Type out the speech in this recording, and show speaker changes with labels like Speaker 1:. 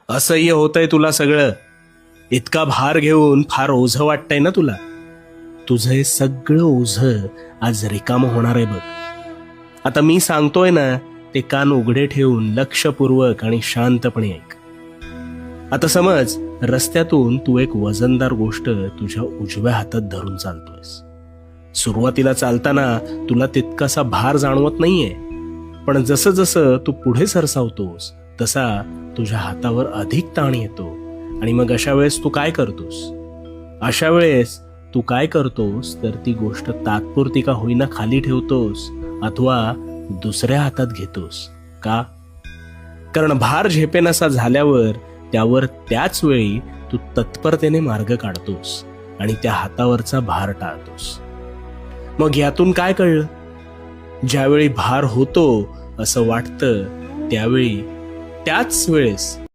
Speaker 1: असह्य होतंय तुला सगळं. इतका भार घेऊन फार ओझं वाटतंय ना तुला. तुझं हे सगळं ओझं आज रिकामं होणार आहे बघ. आता मी सांगतोय ना, ते कान उघडे ठेवून लक्षपूर्वक आणि शांतपणे ऐक. आता समज रस्त्यातून तू एक वजनदार गोष्ट तुझ्या उजव्या हातात धरून चालतोयस. सुरुवातीला चालताना तुला तितकासा भार जाणवत नाहीये, पण जसं जसं तू पुढे सरसावतोस तसा तुझ्या हातावर अधिक ताण येतो. आणि मग अशा वेळेस तू काय करतोस तर ती गोष्ट तात्पुरती का होईना खाली ठेवतोस अथवा दुसऱ्या हातात घेतोस. का? कारण भार झेपेनासा झाल्यावर त्यावर त्याच वेळी तू तत्परतेने मार्ग काढतोस आणि त्या हातावरचा भार टाळतोस. मग यातून काय कळलं? ज्यावेळी भार होतो असं वाटतं त्यावेळी त्याच वेळेस